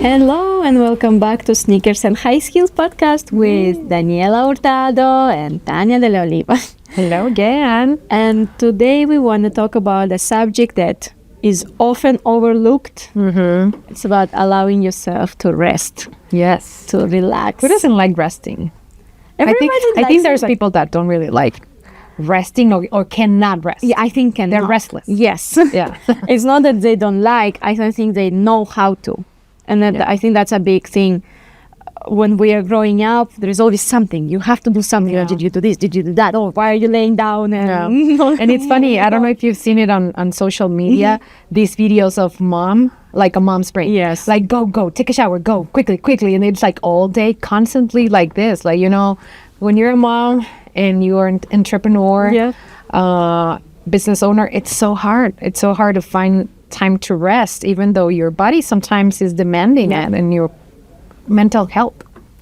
Hello and welcome back to Sneakers and High Skills podcast with Daniela Hurtado and Tania de la Oliva. Hello again. And today we want to talk about a subject that is often overlooked. Mm-hmm. It's about allowing yourself to rest, Yes. to relax. Who doesn't like resting? Everybody I think likes there's it, but- people that don't really like resting or cannot rest. Yeah, I think They're restless. Yes. Yeah. It's not that they don't like, I don't think they know how to. And that, Yeah. I think that's a big thing. When we are growing up, there is always something. You have to do something. Yeah. Oh, did you do this? Did you do that? Oh, why are you laying down? And, And it's funny, I don't know if you've seen it on social media, these videos of mom, like a mom's brain. Yes. Like, go, take a shower, go, quickly. And it's like all day, constantly like this. Like, when you're a mom and you're an entrepreneur, business owner, it's so hard. It's so hard to find time to rest, even though your body sometimes is demanding it, and your mental health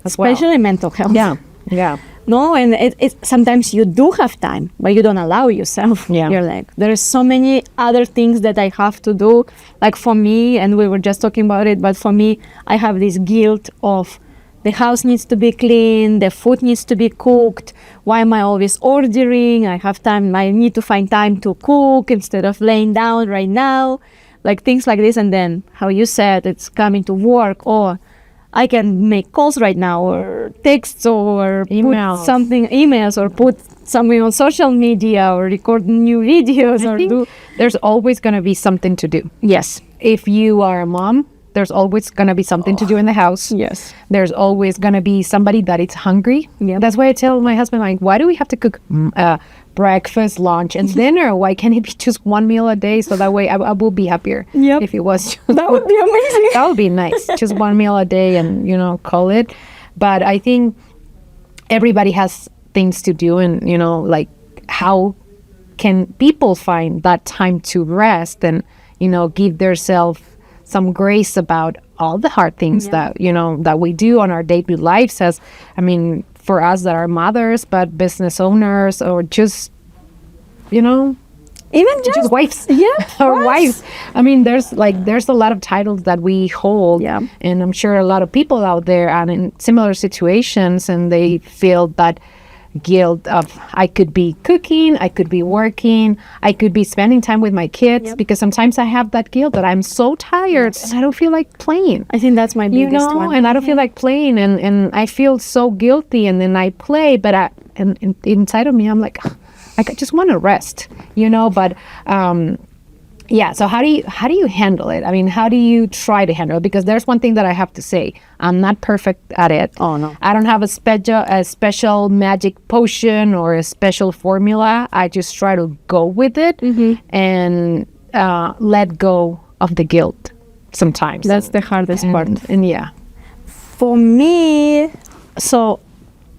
as well. Especially mental health. Yeah. No, and it sometimes you do have time, but you don't allow yourself. Yeah. You're like, there are so many other things that I have to do. Like for me, and we were just talking about it, but for me, I have this guilt of the house needs to be clean, the food needs to be cooked. Why am I always ordering? I have time, I need to find time to cook instead of laying down right now. Like things like this. And then how you said it's coming to work, or I can make calls right now, or texts, or Emails. put something, emails, or put something on social media, or record new videos, I or think do. there's always going to be something to do. Yes. If you are a mom, there's always going to be something to do in the house. Yes. There's always going to be somebody that is hungry. Yep. That's why I tell my husband, like, why do we have to cook breakfast, lunch, and dinner? Why can't it be just one meal a day? So that way I will be happier. Yep. If it was just That would be amazing. that would be nice. Just one meal a day and, call it. But I think everybody has things to do, and, like, how can people find that time to rest and, give themselves some grace about all the hard things that we do on our daily lives, for us that are mothers, but business owners, or just, Even just wives. Yeah. Or wives. There's a lot of titles that we hold. Yeah. And I'm sure a lot of people out there are in similar situations, and they feel that guilt of, I could be cooking, I could be working, I could be spending time with my kids, because sometimes I have that guilt that I'm so tired and I don't feel like playing. I think that's my biggest one. And I don't feel like playing, and I feel so guilty, and then I play, but inside of me, I'm like, I just want to rest, but so how do you handle it? How do you try to handle it? Because there's one thing that I have to say. I'm not perfect at it. Oh, no. I don't have a special magic potion or a special formula. I just try to go with it and let go of the guilt sometimes. That's the hardest part. And yeah. For me, so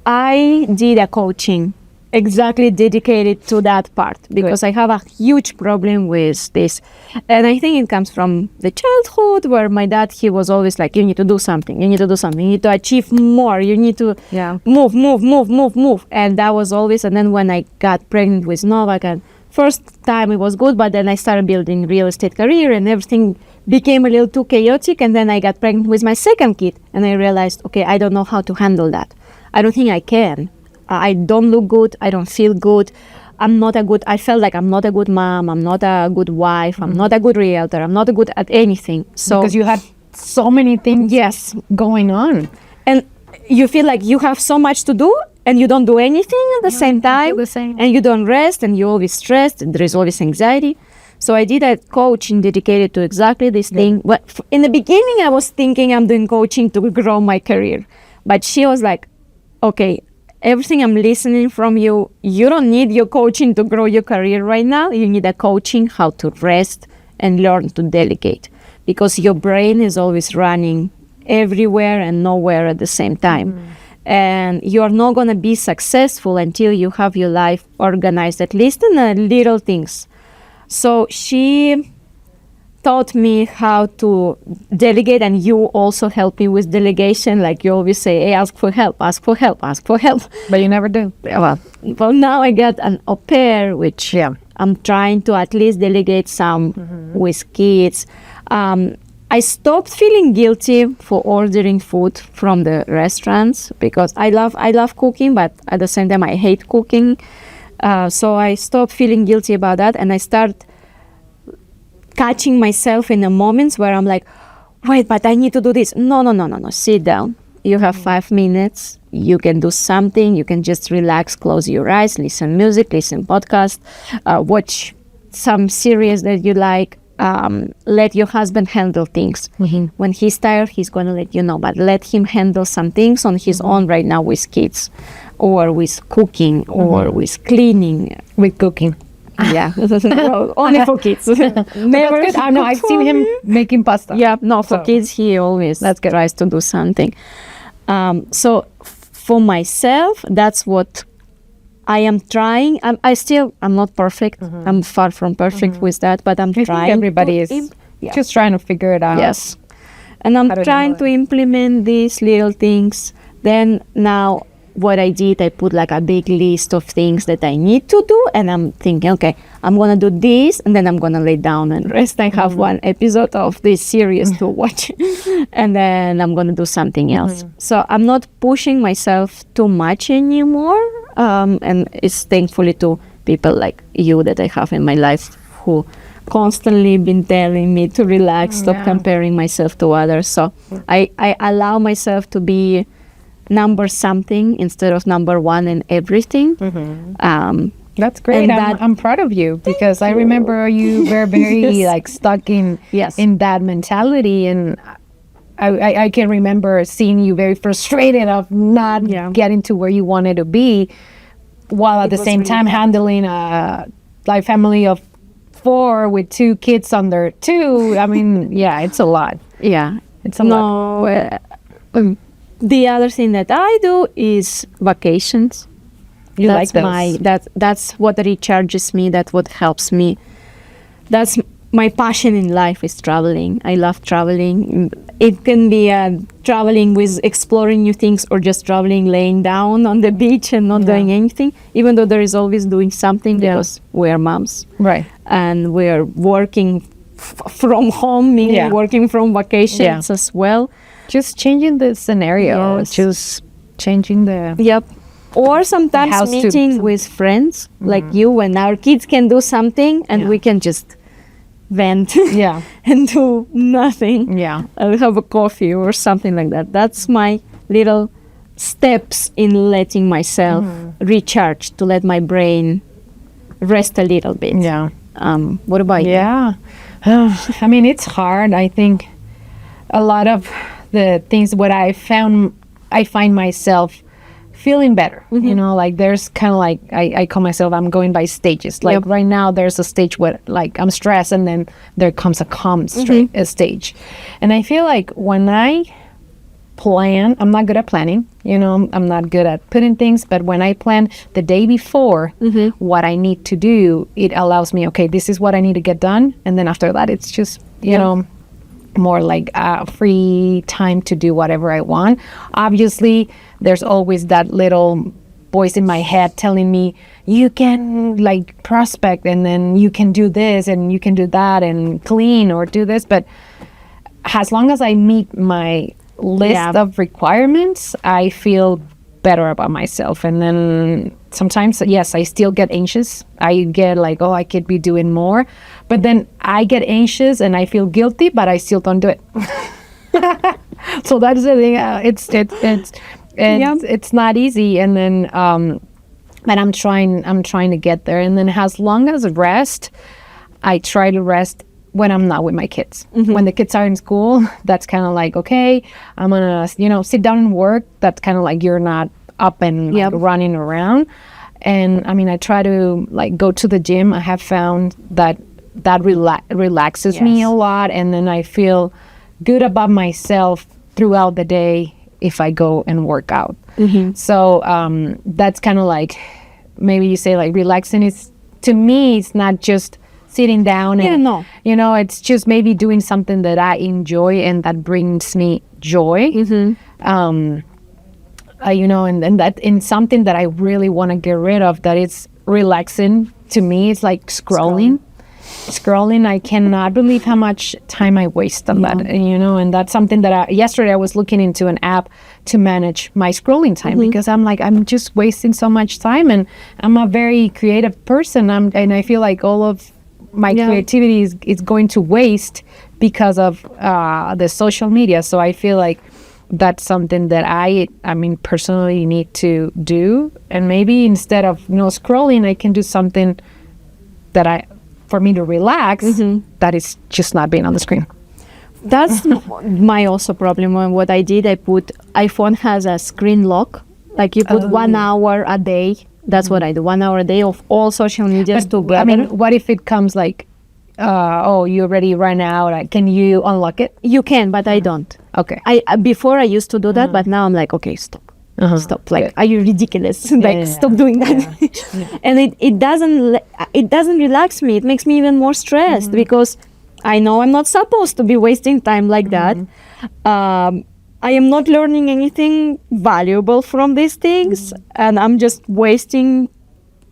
I did a coaching exactly dedicated to that part, because I have a huge problem with this. And I think it comes from the childhood, where my dad, he was always like, you need to do something, you need to do something, you need to achieve more, you need to move. And that was always, and then when I got pregnant with Novak, and first time it was good, but then I started building real estate career and everything became a little too chaotic. And then I got pregnant with my second kid, and I realized, okay, I don't know how to handle that. I don't think I can. I don't look good. I don't feel good. I felt like I'm not a good mom. I'm not a good wife. I'm not a good realtor. I'm not good at anything. So because you had so many things going on. And you feel like you have so much to do, and you don't do anything at the same time. The same. And you don't rest, and you're always stressed, and there is always anxiety. So I did a coaching dedicated to exactly this thing. But in the beginning, I was thinking I'm doing coaching to grow my career. But she was like, okay, everything I'm listening from you, you don't need your coaching to grow your career right now. You need a coaching how to rest and learn to delegate, because your brain is always running everywhere and nowhere at the same time. And you're not going to be successful until you have your life organized, at least in the little things. So she taught me how to delegate, and you also help me with delegation. Like you always say, hey, ask for help. But you never do. Well, now I got an au pair, which I'm trying to at least delegate some with kids. I stopped feeling guilty for ordering food from the restaurants because I love cooking, but at the same time I hate cooking. So I stopped feeling guilty about that, and I start catching myself in the moments where I'm like, wait, but I need to do this. No. Sit down. You have 5 minutes. You can do something. You can just relax, close your eyes, listen music, listen podcast, watch some series that you like. Let your husband handle things. When he's tired, he's going to let you know, but let him handle some things on his own right now with kids or with cooking or with cleaning. With cooking. Yeah. Well, only for kids. Never. I know, I've seen him making pasta. Yeah, no, for kids, he always tries to do something. So for myself, that's what I am trying. I'm not perfect. I'm far from perfect with that, but I'm trying. I think everybody is just trying to figure it out. Yes. And I'm trying to implement these little things. Then now what I did, I put like a big list of things that I need to do. And I'm thinking, okay, I'm going to do this and then I'm going to lay down and rest. I have one episode of this series to watch and then I'm going to do something else. So I'm not pushing myself too much anymore. And it's thankfully to people like you that I have in my life who constantly been telling me to relax, stop comparing myself to others. So I allow myself to be number something instead of number one in everything. That's great. I'm proud of you because I remember you were very like stuck in that mentality, and I can remember seeing you very frustrated of not getting to where you wanted to be, while at the same time handling a like family of 4 with 2 kids under 2. I mean, it's a lot. Yeah, it's a lot. The other thing that I do is vacations. That's what recharges me. That's what helps me. That's my passion in life is traveling. I love traveling. It can be traveling with exploring new things or just traveling laying down on the beach and not doing anything, even though there is always doing something because we're moms. Right. And we're working from home, meaning working from vacations as well. Just changing the scenario, just changing the... Yep. Or sometimes meeting with friends like you when our kids can do something and we can just vent and do nothing. Yeah. I'll have a coffee or something like that. That's my little steps in letting myself recharge, to let my brain rest a little bit. Yeah. What about you? Yeah. I mean, it's hard. I think a lot of the things what I find myself feeling better. You know, like there's kind of like I call myself, I'm going by stages. Like right now there's a stage where like I'm stressed, and then there comes a calm stage. And I feel like when I plan, I'm not good at planning, you know, I'm not good at putting things, but when I plan the day before what I need to do, it allows me, okay, this is what I need to get done. And then after that, it's just, you know, more like free time to do whatever I want. Obviously, there's always that little voice in my head telling me, you can like prospect, and then you can do this and you can do that and clean or do this. But as long as I meet my list of requirements, I feel better about myself. And then sometimes, yes, I still get anxious. I get like, oh, I could be doing more. But then I get anxious and I feel guilty, but I still don't do it. So that's the thing. It's not easy. And then, but I'm trying to get there. And then as long as rest, I try to rest when I'm not with my kids. When the kids are in school, that's kind of like, okay, I'm gonna, sit down and work. That's kind of like you're not up and like, running around. And I mean, I try to like go to the gym. I have found that relaxes me a lot, and then I feel good about myself throughout the day if I go and work out. So that's kind of like, maybe you say like relaxing is, to me, it's not just sitting down and it's just maybe doing something that I enjoy and that brings me joy. And that in something that I really want to get rid of, that it's relaxing to me, it's like scrolling. scrolling, I cannot believe how much time I waste on that, and that's something that yesterday I was looking into an app to manage my scrolling time, because I'm like, I'm just wasting so much time, and I'm a very creative person, and I feel like all of my creativity is going to waste because of the social media. So I feel like that's something that I personally need to do, and maybe instead of scrolling, I can do something that for me to relax, that is just not being on the screen. That's my also problem. And what I did, iPhone has a screen lock, like you put 1 hour a day. That's what I do, 1 hour a day of all social medias together. I mean, what if it comes like, you already ran out, can you unlock it? You can, but I don't. Okay. Before I used to do that, but now I'm like, okay, stop. Stop. Like, are you ridiculous? Like, stop doing that. And it doesn't relax me. It makes me even more stressed, because I know I'm not supposed to be wasting time like that. I am not learning anything valuable from these things, and I'm just wasting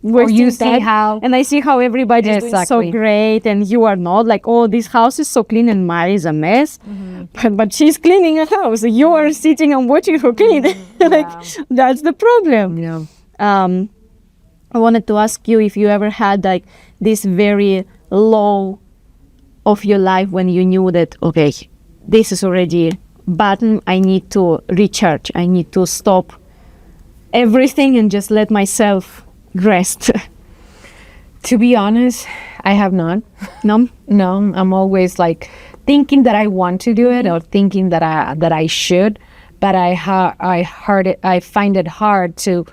you see time. how, and I see how everybody is doing so great, and you are not. Like, oh, this house is so clean, and mine is a mess. But she's cleaning a house. You are sitting and watching her clean. Like, that's the problem. Yeah. I wanted to ask you if you ever had like this very low of your life when you knew that, okay, this is already button. I need to recharge. I need to stop everything and just let myself rest. To be honest, I have not. No, I'm always like thinking that I want to do it, or thinking that I should, but I find it hard to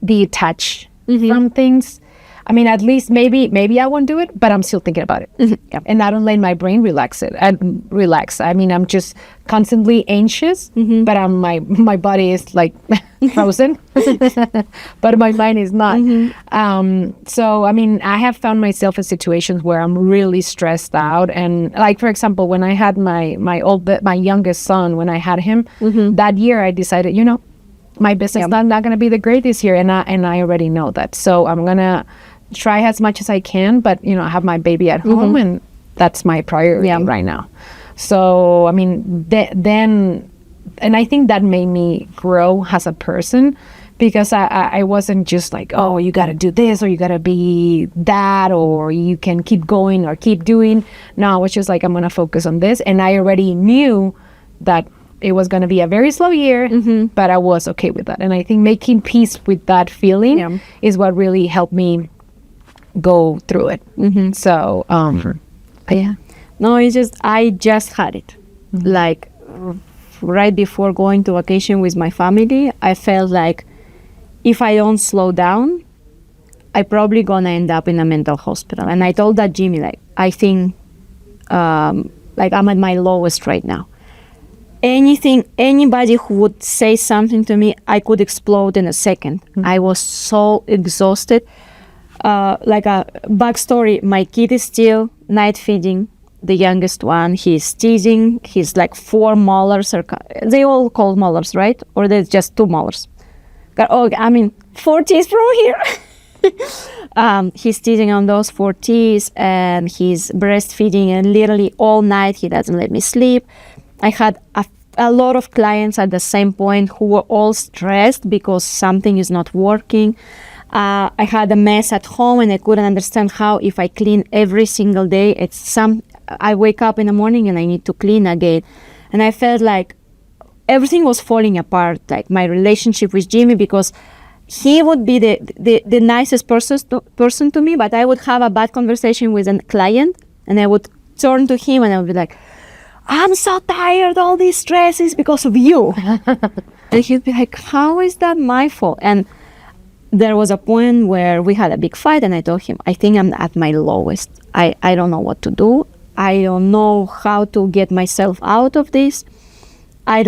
detach from things. I mean, at least maybe I won't do it, but I'm still thinking about it. And I don't let my brain relax. I mean, I'm just constantly anxious, but my body is like frozen, but my mind is not. So, I mean, I have found myself in situations where I'm really stressed out. And like, for example, when I had my youngest son, when I had him, that year I decided, my business is not going to be the greatest year. And I already know that. So I'm going to try as much as I can, but I have my baby at home, and that's my priority right now. So I mean, then, and I think that made me grow as a person, because I wasn't just like, oh, you got to do this, or you got to be that, or you can keep going or keep doing. No, I was just like, I'm going to focus on this, and I already knew that it was going to be a very slow year, but I was okay with that. And I think making peace with that feeling is what really helped me go through it. So, yeah. No, I just had it. Like, right before going to vacation with my family, I felt like if I don't slow down, I probably gonna end up in a mental hospital. And I told that Jimmy, like, I think, like, I'm at my lowest right now. Anybody who would say something to me, I could explode in a second. I was so exhausted. Like a backstory, my kid is still night feeding, the youngest one. He's teething. He's like 4 molars. They all call molars, right? Or there's just 2 molars? Oh, I mean, 4 teeth from here. He's teething on those 4 teeth, and he's breastfeeding, and literally all night he doesn't let me sleep. I had a lot of clients at the same point who were all stressed because something is not working. I had a mess at home, and I couldn't understand how, if I clean every single day, I wake up in the morning and I need to clean again. And I felt like everything was falling apart, like my relationship with Jimmy, because he would be the nicest person to me, but I would have a bad conversation with a client, and I would turn to him and I would be like, I'm so tired, all these stresses because of you. And he'd be like, how is that my fault? And there was a point where we had a big fight, and I told him, I think I'm at my lowest. I don't know what to do. I don't know how to get myself out of this. I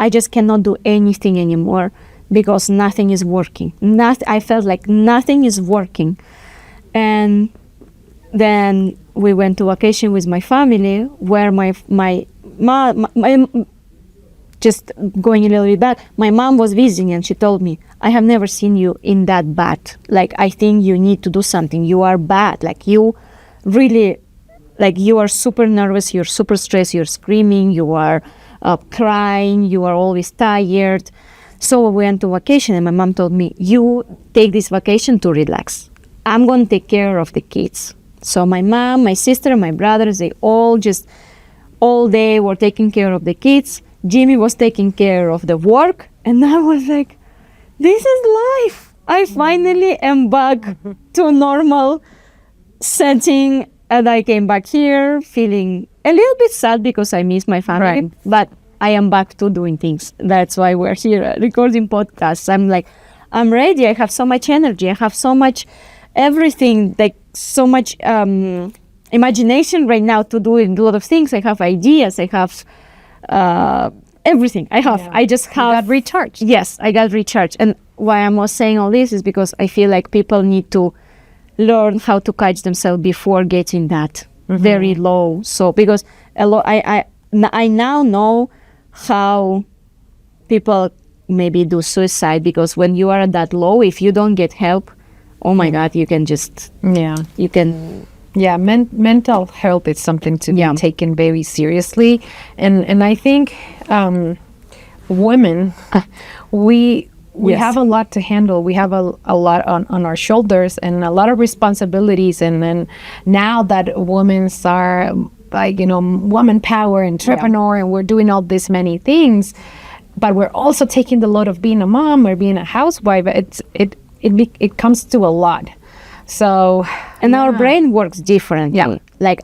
just cannot do anything anymore because nothing is working. I felt like nothing is working. And then we went to vacation with my family, where my just going a little bit back, my mom was visiting, and she told me, I have never seen you in that bad. Like, I think you need to do something. You are bad. Like, you really, like, you are super nervous, you're super stressed, you're screaming, you are crying, you are always tired. So we went to vacation, and my mom told me, you take this vacation to relax. I'm going to take care of the kids. So my mom, my sister, my brothers, they all day were taking care of the kids. Jimmy was taking care of the work. And I was like, this is life. I finally am back to normal setting. And I came back here feeling a little bit sad because I miss my family. Right. But I am back to doing things. That's why we're here recording podcasts. I'm like, I'm ready. I have so much energy. I have so much everything, like so much imagination right now to do a lot of things. I have ideas. I have everything. I just have. You got recharged. Yes, I got recharged. And why I'm saying all this is because I feel like people need to learn how to catch themselves before getting that very low. So because I now know how people maybe do suicide, because when you are at that low, if you don't get help, oh my God, you can just mental health is something to be taken very seriously, and I think women we have a lot to handle. We have a lot on our shoulders and a lot of responsibilities, and then now that women are like, woman power, entrepreneur, and we're doing all these many things, but we're also taking the load of being a mom or being a housewife. It comes to a lot. So, and our brain works differently. Yeah. Like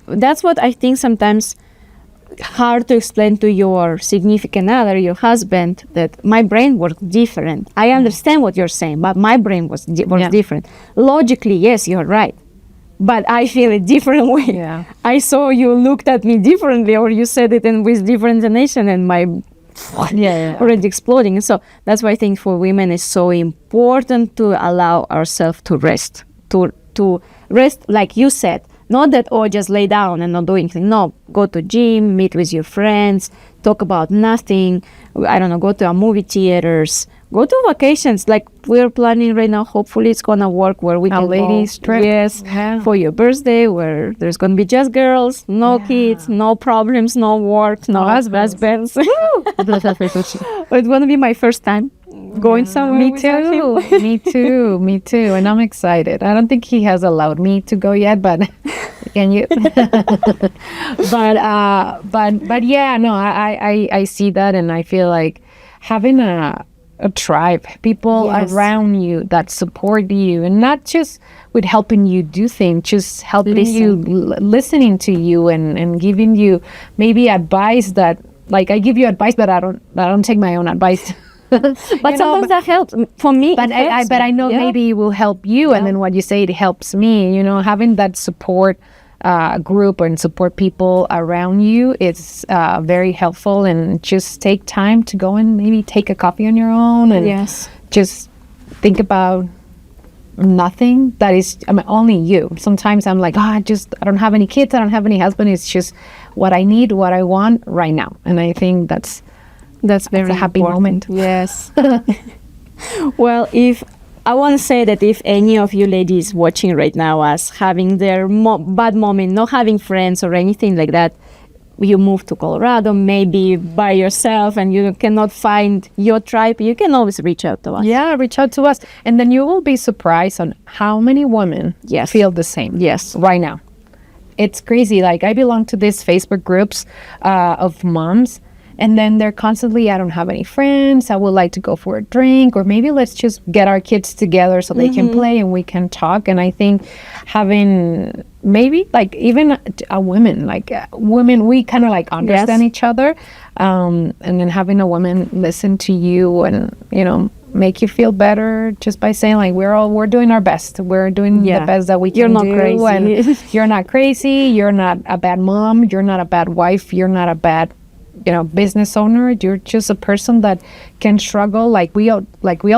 that's what I think sometimes hard to explain to your significant other, your husband, that my brain works different. I understand what you're saying, but my brain works different. Logically, yes, you're right. But I feel a different way. Yeah. I saw you looked at me differently, or you said it with different intonation, and my already exploding. So that's why I think for women it's so important to allow ourselves to rest. To rest, like you said, not that, just lay down and not do anything. No, go to gym, meet with your friends, talk about nothing. I don't know, go to a movie theaters, go to vacations like we're planning right now. Hopefully it's gonna work where we can ladies go. trip. Yes, for your birthday, where there's gonna be just girls, no kids, no problems, no work, no husbands. It's gonna be my first time going somewhere. Me too. Me too. And I'm excited. I don't think he has allowed me to go yet, but can you? but yeah, no, I see that, and I feel like having a tribe, people around you that support you, and not just with helping you do things, just helping you, listening to you, and giving you maybe advice that, like, I give you advice, but I don't take my own advice. But sometimes that helps for me. But I know maybe it will help you, and then what you say, it helps me. Having that support group and support people around you, it's very helpful. And just take time to go and maybe take a coffee on your own, and just think about nothing that is only you. Sometimes I'm like, I don't have any kids, I don't have any husband. It's just what I need, what I want right now. And I think that's very a happy moment. Yes. Well, I want to say that if any of you ladies watching right now as having their bad moment, not having friends or anything like that, you move to Colorado, maybe by yourself, and you cannot find your tribe, you can always reach out to us. Yeah, reach out to us. And then you will be surprised on how many women feel the same. Yes. Right now. It's crazy. Like, I belong to these Facebook groups of moms, and then they're constantly, I don't have any friends, I would like to go for a drink, or maybe let's just get our kids together so they can play and we can talk. And I think having maybe like even a women, we kind of like understand each other, and then having a woman listen to you and, make you feel better just by saying, like, we're doing our best, we're doing the best that we can do. You're not crazy. And you're not crazy, you're not a bad mom, you're not a bad wife, you're not a bad business owner. You're just a person that can struggle like we all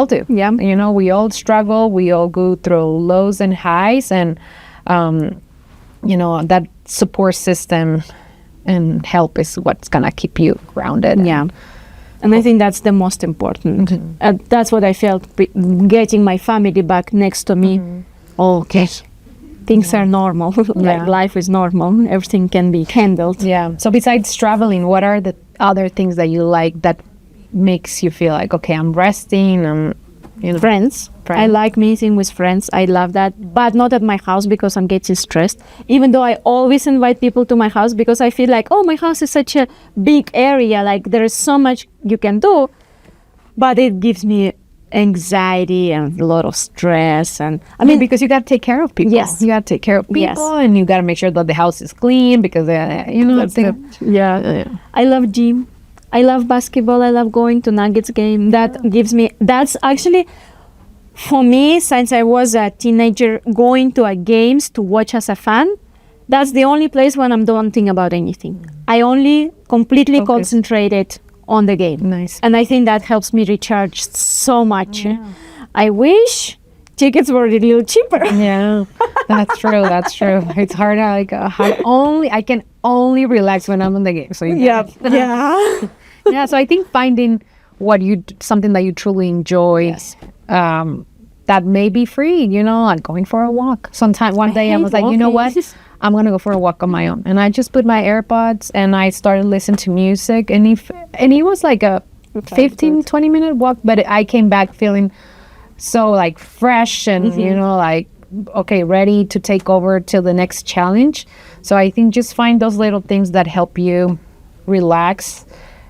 do. Yeah. We all struggle. We all go through lows and highs, and that support system and help is what's gonna keep you grounded. Yeah. And I think that's the most important. That's what I felt, getting my family back next to me. Okay, things are normal. Like life is normal. Everything can be handled. Yeah. So besides traveling, what are the other things that you like that makes you feel like, okay, I'm resting, Friends. I like meeting with friends. I love that, but not at my house because I'm getting stressed. Even though I always invite people to my house because I feel like, oh, my house is such a big area. Like there is so much you can do, but it gives me anxiety and a lot of stress. And I mean, because you got to take care of people. Yes. You got to take care of people, Yes. and you got to make sure that the house is clean because, yeah. I love gym. I love basketball. I love going to Nuggets game. That's actually, for me, since I was a teenager, going to a games to watch as a fan, that's the only place when I don't think about anything. I only completely concentrated on the game. Nice. And I think that helps me recharge so much. Yeah. I wish tickets were a little cheaper. Yeah, that's true. That's true. It's hard. I can only relax when I'm in the game. So yeah. Yeah. So I think finding something that you truly enjoy, that may be free. Like going for a walk. One day I was like, you know what? I'm gonna go for a walk on my own, and I just put my AirPods and I started listening to music, and it was like a 15-20 minute walk, but I came back feeling so like fresh and like okay, ready to take over till the next challenge. So I think just find those little things that help you relax.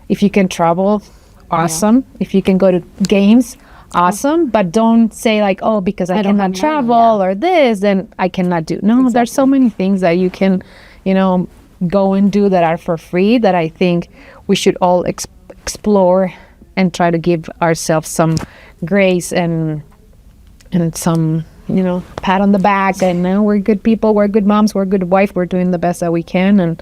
If you can travel, awesome. If you can go to games, awesome. But don't say like, oh, because I cannot travel or this, then I cannot do. No, there's so many things that you can go and do that are for free that I think we should all explore and try to give ourselves some grace and some pat on the back, and we're good people, we're good moms, we're good wife, we're doing the best that we can. And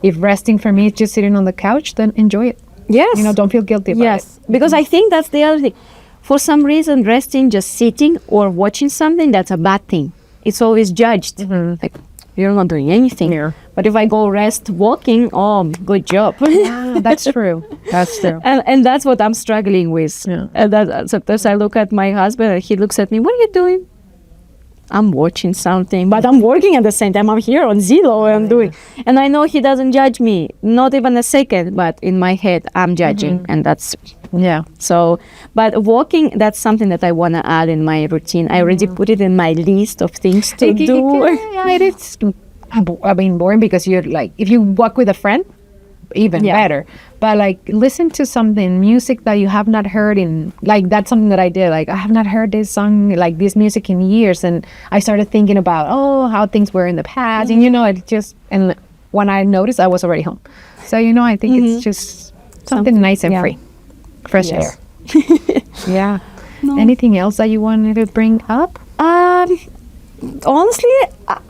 if resting for me is just sitting on the couch, then enjoy it. Yes. Don't feel guilty about it. Because I think that's the other thing. For some reason, resting, just sitting or watching something, that's a bad thing. It's always judged. Like, you're not doing anything. Yeah. But if I go rest walking, oh, good job. Yeah, that's true. That's true. And that's what I'm struggling with. Yeah. And sometimes I look at my husband and he looks at me, what are you doing? I'm watching something, but I'm working at the same time. I'm here on Zillow and I'm doing. And I know he doesn't judge me, not even a second, but in my head, I'm judging. And that's, So, but walking, that's something that I want to add in my routine. I already put it in my list of things to do. Yeah, it is. I mean, boring because you're like, if you walk with a friend, even better. But like, listen to something, music that you have not heard in, like, that's something that I did. Like, I have not heard this song, like this music in years. And I started thinking about, how things were in the past. And, it just, and when I noticed, I was already home. So, I think it's just something nice and free. Fresh air. Yeah. No. Anything else that you wanted to bring up? Honestly,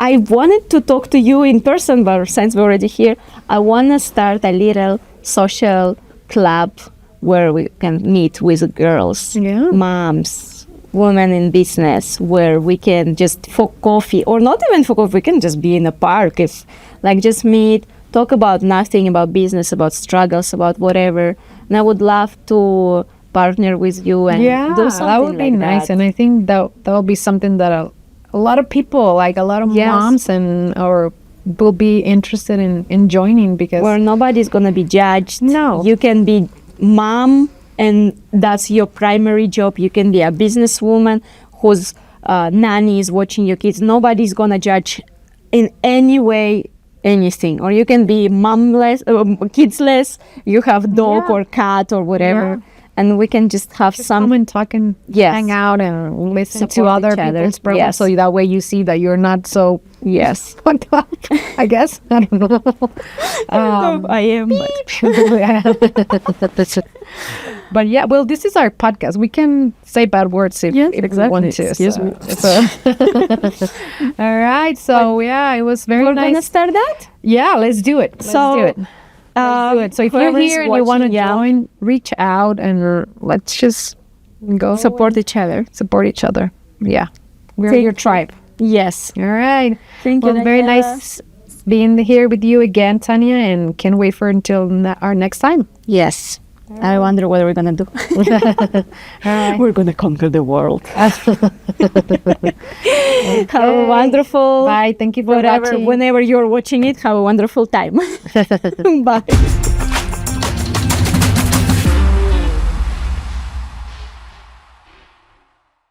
I wanted to talk to you in person, but since we're already here, I want to start a little social club where we can meet with girls, moms, women in business, where we can just for coffee, or not even for coffee, we can just be in a park, just meet, talk about nothing, about business, about struggles, about whatever. And I would love to partner with you and do something that would be like nice. that. And I think that will be something that a lot of people, like a lot of moms or will be interested in joining, because where nobody's gonna be judged. No, you can be mom and that's your primary job. You can be a businesswoman whose nanny is watching your kids. Nobody's gonna judge in any way anything. Or you can be momless, kidsless. You have dog or cat or whatever. And we can just have some come and talk and hang out and listen to other people's problems. So that way you see that you're not so fucked up, I guess. I don't know. I am. But yeah, well, this is our podcast. We can say bad words if we want to. Excuse me. All right. So it was very nice. We're gonna start that? Yeah, let's do it. Let's do it. So if you're here and you want to join, reach out and let's just go support each other. Support each other. Yeah, we're your tribe. Yes. All right. Thank you. Very nice being here with you again, Tanya, and can't wait for until our next time. Yes. I wonder what we're gonna do. All right. We're gonna conquer the world. Have a wonderful Bye. Thank you for watching. whenever you're watching it, have a wonderful time. Bye.